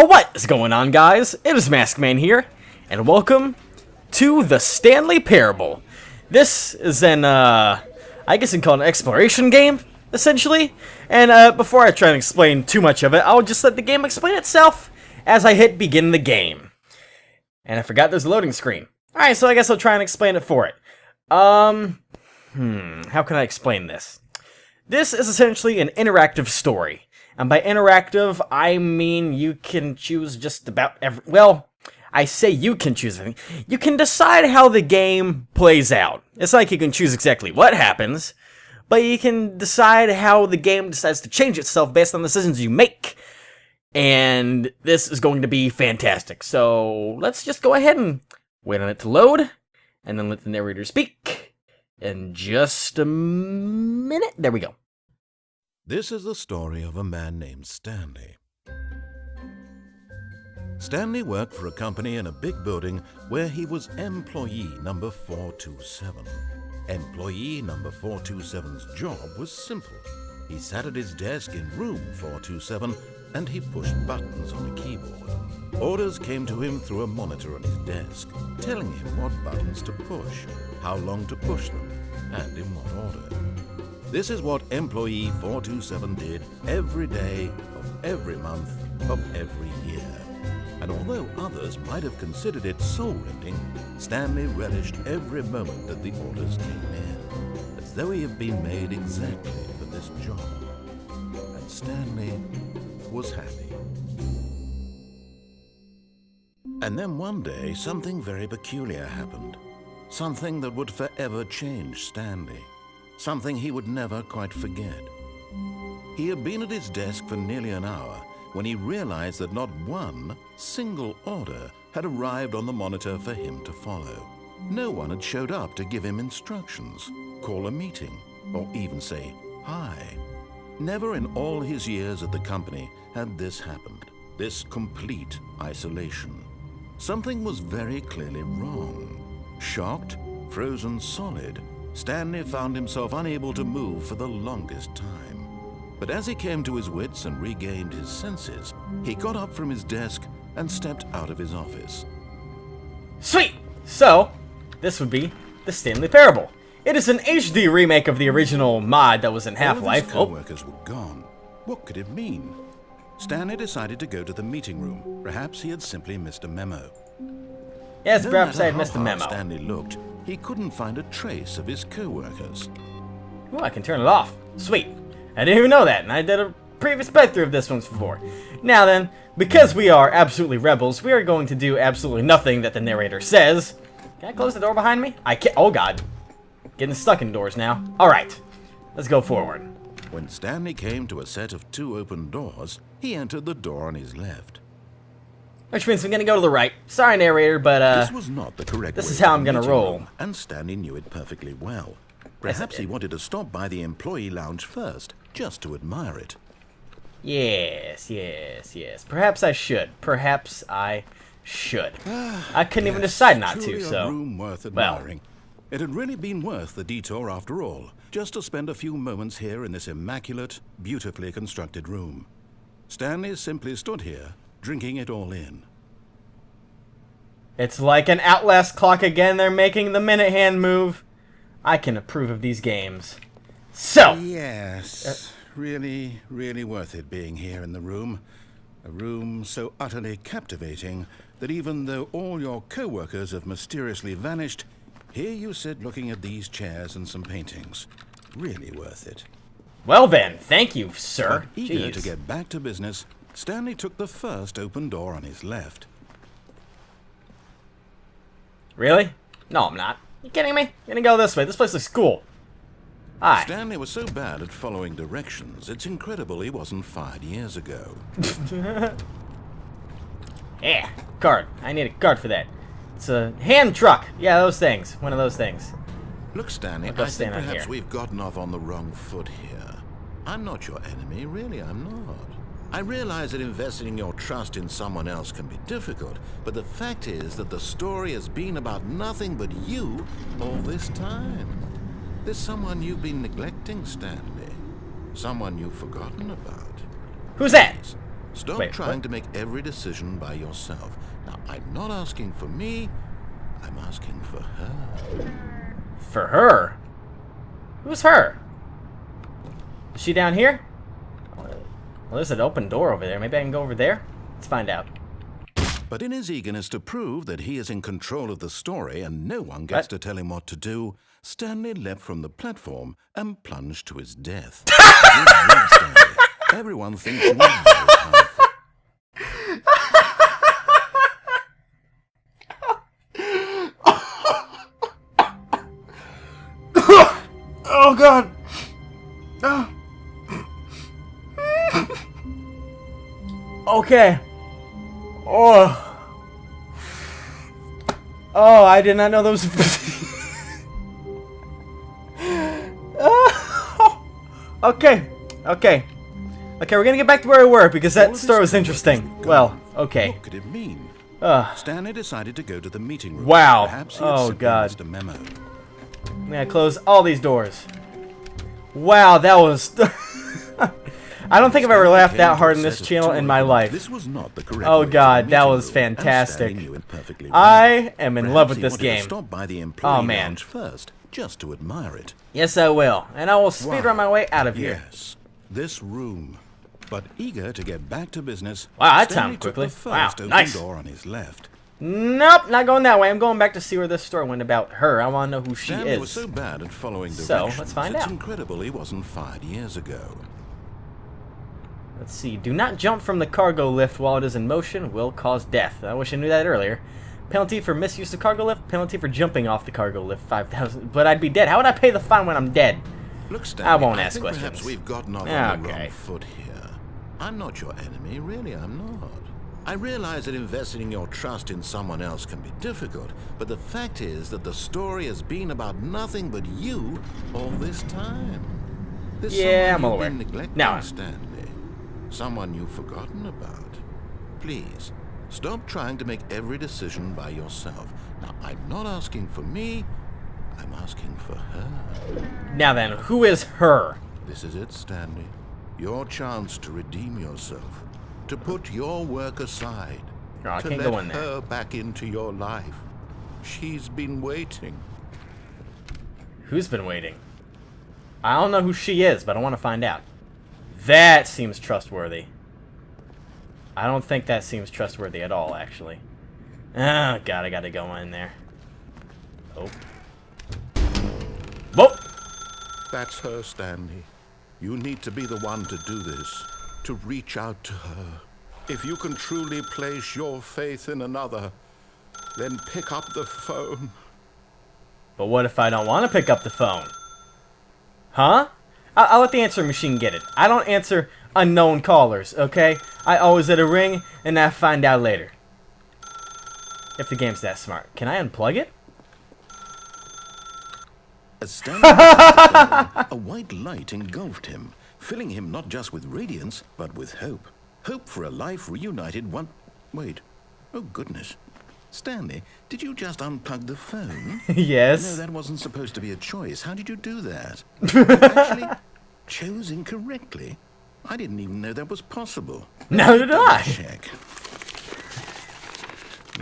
What is going on, guys? It is Maskman here, and welcome to the Stanley Parable. This is an, I guess you can call it an exploration game, essentially. And before I try and explain too much of it, I'll just let the game explain itself as I hit begin the game. And I forgot there's a loading screen. Alright, so I guess I'll try and explain it for it. How can I explain this? This is essentially an interactive story. And by interactive, I mean you can choose just about well, I say you can choose everything. You can decide how the game plays out. It's like you can choose exactly what happens, but you can decide how the game decides to change itself based on the decisions you make. And this is going to be fantastic. So let's just go ahead and wait on it to load, and then let the narrator speak in just a minute. There we go. This is the story of a man named Stanley. Stanley worked for a company in a big building where he was employee number 427. Employee number 427's job was simple. He sat at his desk in room 427 and he pushed buttons on a keyboard. Orders came to him through a monitor on his desk, telling him what buttons to push, how long to push them, and in what order. This is what employee 427 did every day of every month of every year. And although others might have considered it soul-rending, Stanley relished every moment that the orders came in, as though he had been made exactly for this job. And Stanley was happy. And then one day, something very peculiar happened. Something that would forever change Stanley. Something he would never quite forget. He had been at his desk for nearly an hour when he realized that not one single order had arrived on the monitor for him to follow. No one had showed up to give him instructions, call a meeting, or even say hi. Never in all his years at the company had this happened, this complete isolation. Something was very clearly wrong. Shocked, frozen solid, Stanley found himself unable to move for the longest time. But as he came to his wits and regained his senses, he got up from his desk and stepped out of his office. Sweet! So, this would be the Stanley Parable. It is an HD remake of the original mod that was in Half-Life. All of his co-workers were gone. What could it mean? Stanley decided to go to the meeting room. Perhaps he had simply missed a memo. Yes, No perhaps I matter had missed a how hard memo. Stanley looked, he couldn't find a trace of his co-workers. Oh, I can turn it off. Sweet. I didn't even know that, and I did a previous playthrough of this once before. Now then, because we are absolutely rebels, we are going to do absolutely nothing that the narrator says. Can I close the door behind me? I can't. Oh god. Getting stuck indoors now. Alright. Let's go forward. When Stanley came to a set of two open doors, he entered the door on his left. Which means I'm gonna go to the right. Sorry, narrator, but This was not the correct this way is how to I'm the gonna meeting roll. room, and Stanley knew it perfectly well. Yes, I Perhaps he did. wanted to stop by the employee lounge first, just to admire it. Yes. Perhaps I should. I couldn't even decide not Truly to, a so. room worth Well. admiring. It had really been worth the detour after all, just to spend a few moments here in this immaculate, beautifully constructed room. Stanley simply stood here, drinking it all in. It's like an Outlast clock again. They're making the minute hand move. I can approve of these games. So, Yes, really worth it being here in the room. A room so utterly captivating that even though all your co-workers have mysteriously vanished, here you sit looking at these chairs and some paintings. Really worth it. well then, thank you, sir. But eager Jeez. to get back to business, Stanley took the first open door on his left. Really? No, I'm not. You kidding me? I'm gonna go this way. This place looks cool. Hi. Stanley was so bad at following directions, it's incredible he wasn't fired years ago. Yeah, card. I need a card for that. It's a hand truck. Yeah, those things. One of those things. Look, Stanley, Look, I'll I think stand on perhaps here. we've gotten off on the wrong foot here. I'm not your enemy, really, I'm not. I realize that investing your trust in someone else can be difficult, but the fact is that the story has been about nothing but you all this time. There's someone you've been neglecting, Stanley. Someone you've forgotten about. Who's that? Stop Wait, trying what? to make every decision by yourself. Now, I'm not asking for me, I'm asking for her. For her? Who's her? Is she down here? Well, there's an open door over there. Maybe I can go over there? Let's find out. But in his eagerness to prove that he is in control of the story and no one gets to tell him what to do, Stanley leapt from the platform and plunged to his death. Stanley. Everyone thinks you are very powerful. Oh, God. Okay. Oh. Oh, I did not know those. Okay. Okay. Okay, we're gonna get back to where we were because that story was interesting. Well, okay. What could it mean? Uh, Stanley decided to go to the meeting room. Wow. Perhaps he had Oh, simply God. missed a memo. I'm gonna close all these doors. Wow, that was. I don't think I've ever laughed that hard in this channel in my life. This was not the correct Oh way to God, the that meeting was room, and fantastic. Stanley knew it perfectly well. I am in love Perhaps with he this wanted to game. stop by the employee Oh, man. lounge first, just to admire it. Yes, I will, and I will speed run my way out of here. Yes, this room. But eager to get back to business, Wow, that Stanley timed took quickly. the Wow, first open nice. door on his left. Nope, not going that way. I'm going back to see where this story went about her. I want to know who she Stanley was is. so bad at following So, directions, let's find it's out. incredible he wasn't fired years ago. Let's see. Do not jump from the cargo lift while it is in motion. Will cause death. I wish I knew that earlier. Penalty for misuse of cargo lift. Penalty for jumping off the cargo lift. 5,000. But I'd be dead. How would I pay the fine when I'm dead? Look, Stanley, I won't ask think questions. Perhaps we've gotten off on the Okay. wrong foot here. I'm not your enemy, really, I'm not. I realize that investing your trust in someone else can be difficult, but the fact is that the story has been about nothing but you all this time. There's Yeah, I'm someone all you've aware. been neglecting, Now I'm- Stanley. Someone you've forgotten about. Please, stop trying to make every decision by yourself. Now, I'm not asking for me, I'm asking for her. Now then, who is her? This is it, Stanley. Your chance to redeem yourself. To put your work aside. Oh, I to can't let go in there. her back into your life. She's been waiting. Who's been waiting? I don't know who she is, but I want to find out. That seems trustworthy. I don't think that seems trustworthy at all, actually. Oh, God, I gotta go in there. Oh. Whoa! That's her, Stanley. You need to be the one to do this. To reach out to her. If you can truly place your faith in another, then pick up the phone. But what if I don't want to pick up the phone? Huh? I'll let the answering machine get it. I don't answer unknown callers, okay? I always let it ring, and I find out later. If the game's that smart. Can I unplug it? As Stanley picked up the phone, a white light engulfed him, filling him not just with radiance, but with hope. Hope for a life reunited one... Wait. Oh, goodness. Stanley, did you just unplug the phone? No, Yes. that wasn't supposed to be a choice. How did you do that? You actually chose incorrectly. I didn't even know that was possible. Neither did I. Check.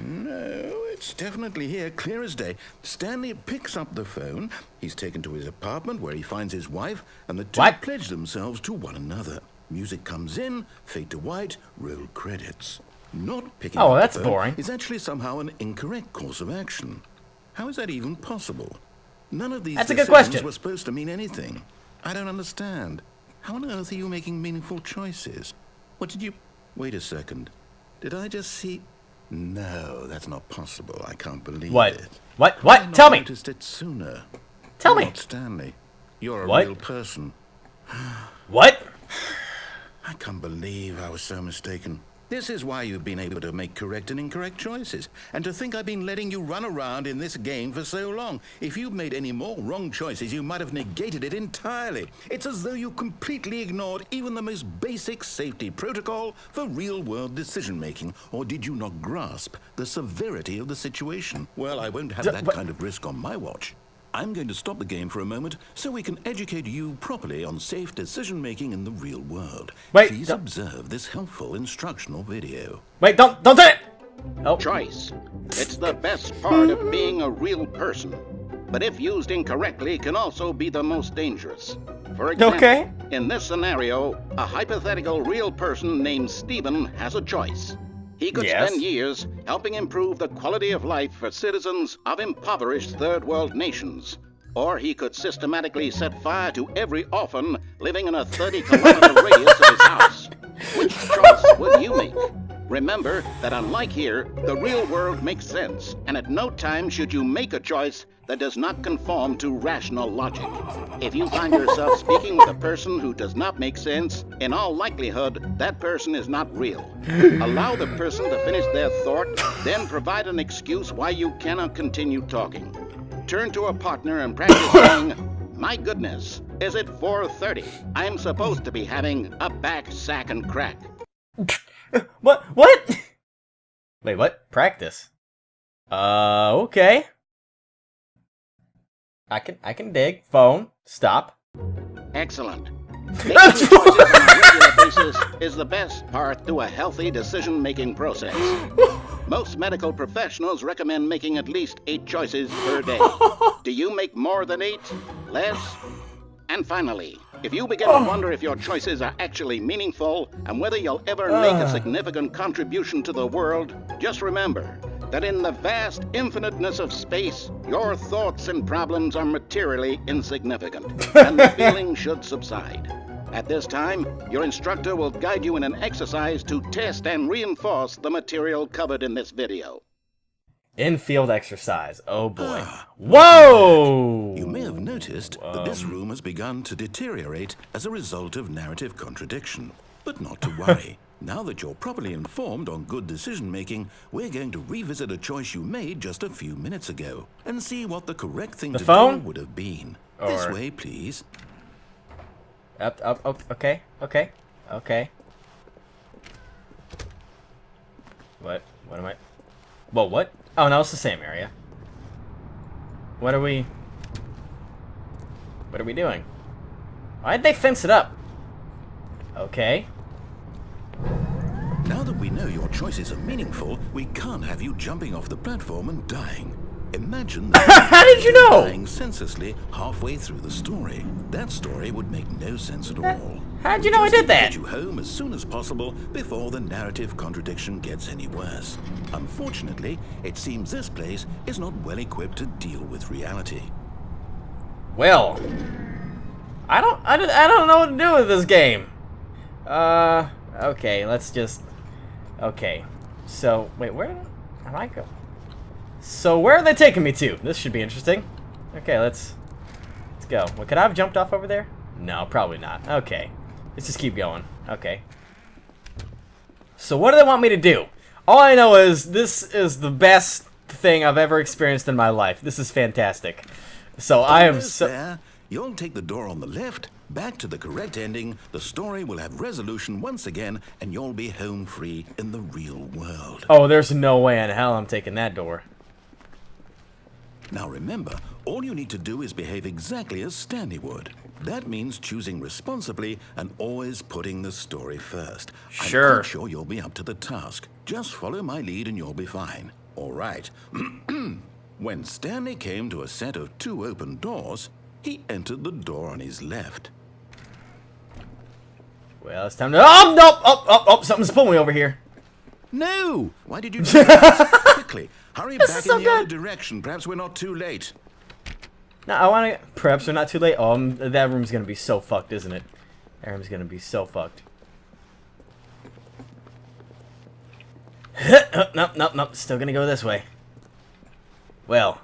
No, it's definitely here, clear as day. Stanley picks up the phone. He's taken to his apartment where he finds his wife, and the two What? pledge themselves to one another. Music comes in, fade to white, roll credits. Not picking Oh, up that's the phone boring. is actually somehow an incorrect course of action. How is that even possible? None of these That's a good decisions question. were supposed to mean anything. I don't understand. How on earth are you making meaningful choices? What did you... Wait a second. Did I just see... No, that's not possible. I can't believe What? it. What? I What? not Tell me. noticed it sooner. Tell You're me. not Stanley. You're a What? real person. What? I can't believe I was so mistaken. This is why you've been able to make correct and incorrect choices. And to think I've been letting you run around in this game for so long. If you'd made any more wrong choices, you might have negated it entirely. It's as though you completely ignored even the most basic safety protocol for real-world decision-making. Or did you not grasp the severity of the situation? Well, I won't have that kind of risk on my watch. I'm going to stop the game for a moment so we can educate you properly on safe decision-making in the real world. Wait, Please observe this helpful instructional video. Wait, don't do it! Oh. Choice. It's the best part of being a real person. But if used incorrectly, can also be the most dangerous. For example, in this scenario, a hypothetical real person named Stephen has a choice. He could spend years helping improve the quality of life for citizens of impoverished third world nations. Or he could systematically set fire to every orphan living in a 30-kilometer radius of his house. Which choice would you make? Remember that unlike here, the real world makes sense, and at no time should you make a choice that does not conform to rational logic. If you find yourself speaking with a person who does not make sense, in all likelihood, that person is not real. Allow the person to finish their thought, then provide an excuse why you cannot continue talking. Turn to a partner and practice saying, "My goodness, is it 4:30? I'm supposed to be having a back, sack, and crack." What? Wait, what? Practice? Okay. I can dig. Phone. Stop. Excellent. Making choices on a regular basis is the best part to a healthy decision-making process. Most medical professionals recommend making at least 8 choices per day. Do you make more than 8? Less? And finally, if you begin to wonder if your choices are actually meaningful and whether you'll ever make a significant contribution to the world, just remember that in the vast infiniteness of space, your thoughts and problems are materially insignificant, and the feeling should subside. At this time, your instructor will guide you in an exercise to test and reinforce the material covered in this video. Infield exercise. Oh boy. Whoa! You may have noticed that this room has begun to deteriorate as a result of narrative contradiction. But not to worry. Now that you're properly informed on good decision-making, we're going to revisit a choice you made just a few minutes ago and see what the correct thing to do would have been. This way, please. Up, okay. What am I... Well, what? Oh, no, it's the same area. What are we doing? Why'd they fence it up? Okay. Now that we know your choices are meaningful, we can't have you jumping off the platform and dying. Imagine that. How did you know? Dying senselessly halfway through the story. That story would make no sense at all. How'd you know I did that? Get you home as soon as possible before the narrative contradiction gets any worse. Unfortunately, it seems this place is not well equipped to deal with reality. Well, I don't know what to do with this game. Okay, let's just. Okay, so wait, where am I going? So where are they taking me to? This should be interesting. Okay, let's go. Well, could I have jumped off over there? No, probably not. Okay, let's just keep going. Okay. So what do they want me to do? All I know is this is the best thing I've ever experienced in my life. This is fantastic. So I am so. There. You'll take the door on the left, back to the correct ending, the story will have resolution once again, and you'll be home free in the real world. Oh, there's no way in hell I'm taking that door. Now remember, all you need to do is behave exactly as Stanley would. That means choosing responsibly and always putting the story first. Sure. I'm quite sure you'll be up to the task. Just follow my lead and you'll be fine. All right. When Stanley came to a set of 2 open doors, he entered the door on his left. Well, it's time to... Oh, no! Oh, something's pulling me over here. No! Why did you do that? Quickly, hurry back in the other direction. Perhaps we're not too late. No, I want to... Perhaps we're not too late. Oh, that room's going to be so fucked, isn't it? That room's going to be so fucked. Nope. Still going to go this way. Well,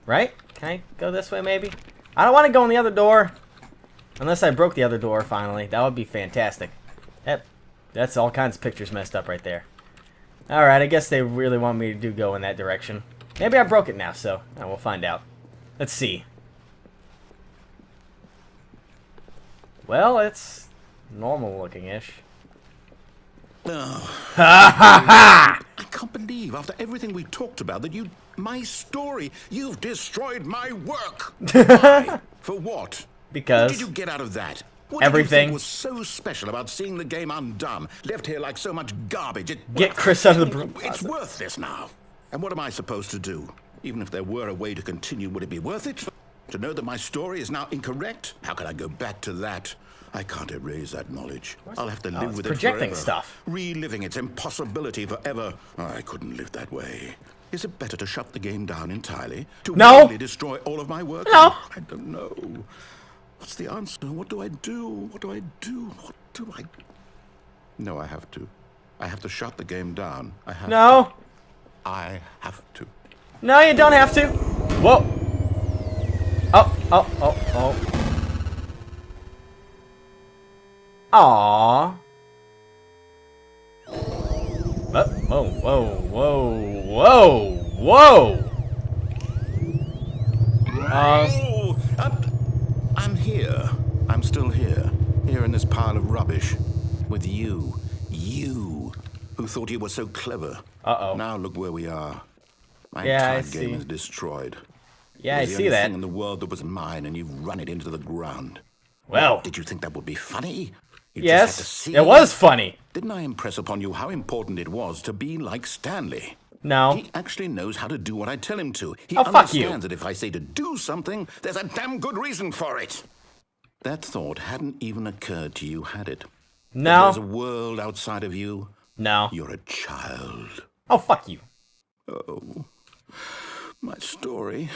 right? Can I go this way, maybe? I don't want to go in the other door. Unless I broke the other door, finally. That would be fantastic. That's all kinds of pictures messed up right there. Alright, I guess they really want me to go in that direction. Maybe I broke it now, so we'll find out. Let's see. Well, it's normal looking-ish. Oh. I can't believe, after everything we talked about, that you My story. You've destroyed my work. Why? For what? Because what did you get out of that? What everything did you think was so special about seeing the game undone, left here like so much garbage? Get Chris out of the broom. It's worthless now. And what am I supposed to do? Even if there were a way to continue, would it be worth it? To know that my story is now incorrect? How can I go back to that? I can't erase that knowledge. I'll have to live with it projecting forever. Stuff. Reliving its impossibility forever. I couldn't live that way. Is it better to shut the game down entirely? To really destroy all of my work? No. I don't know. What's the answer? What do I do? What do I do? What do I... No, I have to. I have to shut the game down. I have to. I have to. No, you don't have to. Whoa. Oh. Aww. Whoa. I'm here. I'm still here. Here in this pile of rubbish. With you. You. Who thought you were so clever. Now look where we are. My entire game is destroyed. Yeah, I see that. It was the only thing in the world that was mine, and you've run it into the ground. Well. Did you think that would be funny? Yes, it was funny. Didn't I impress upon you how important it was to be like Stanley? No. He actually knows how to do what I tell him to. He fuck you. understands that if I say to do something, there's a damn good reason for it. That thought hadn't even occurred to you, had it? No. There's a world outside of you. No. You're a child. Oh, fuck you. Oh, my story.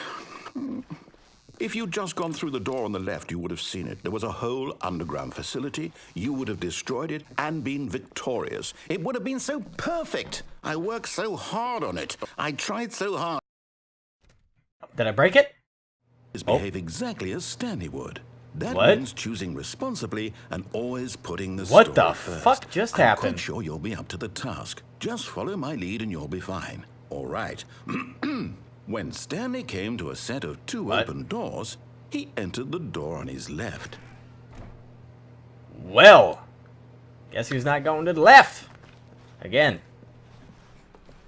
If you'd just gone through the door on the left, you would have seen it. There was a whole underground facility. You would have destroyed it and been victorious. It would have been so perfect. I worked so hard on it. I tried so hard. Did I break it? Behave exactly as Stanley would. That means choosing responsibly and always putting the story first. What the fuck just happened? I'm quite sure you'll be up to the task. Just follow my lead and you'll be fine. All right. When Stanley came to a set of two open doors, he entered the door on his left. Well, guess who's not going to the left? Again.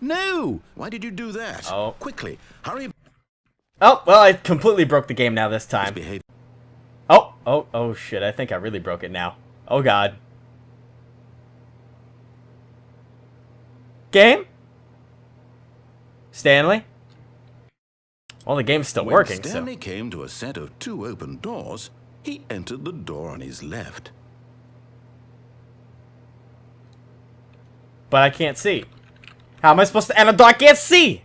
No! Why did you do that? Oh. Quickly, hurry. Oh, well, I completely broke the game now this time. Oh, shit, I think I really broke it now. Oh, God. Game? Stanley? Well, the game's still working, When Stanley came to a set of two open doors, he entered the door on his left. But I can't see. How am I supposed to end a door? I can't see!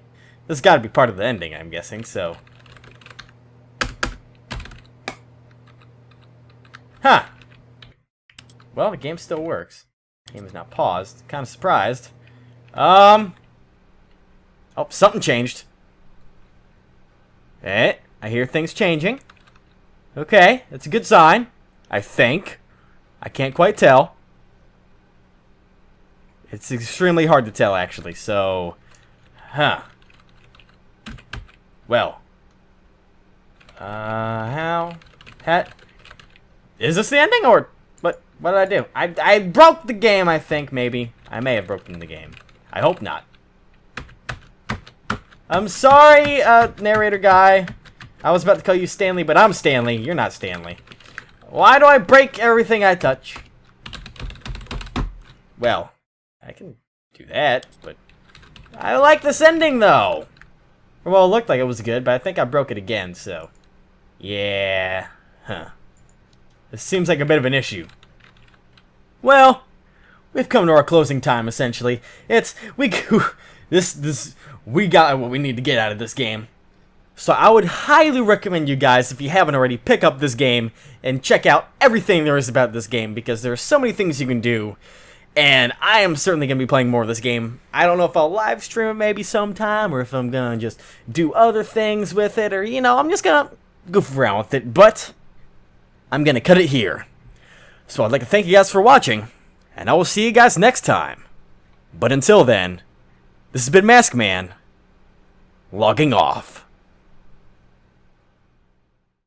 This has got to be part of the ending, I'm guessing, so... Huh. Well, the game still works. The game is not paused. Kind of surprised. Oh, something changed. I hear things changing. Okay, that's a good sign. I think. I can't quite tell. It's extremely hard to tell, actually, so... Huh. Well. Is this the ending, or... What did I do? I broke the game, I think, maybe. I may have broken the game. I hope not. I'm sorry, narrator guy. I was about to call you Stanley, but I'm Stanley. You're not Stanley. Why do I break everything I touch? Well, I can do that, but... I like this ending, though. Well, it looked like it was good, but I think I broke it again, so... Yeah. Huh. This seems like a bit of an issue. Well, we've come to our closing time, essentially. We got what we need to get out of this game. So I would highly recommend you guys, if you haven't already, pick up this game and check out everything there is about this game, because there are so many things you can do, and I am certainly going to be playing more of this game. I don't know if I'll live stream it maybe sometime, or if I'm going to just do other things with it, or, you know, I'm just going to goof around with it, but I'm going to cut it here. So I'd like to thank you guys for watching, and I will see you guys next time. But until then, this has been Maskman, logging off.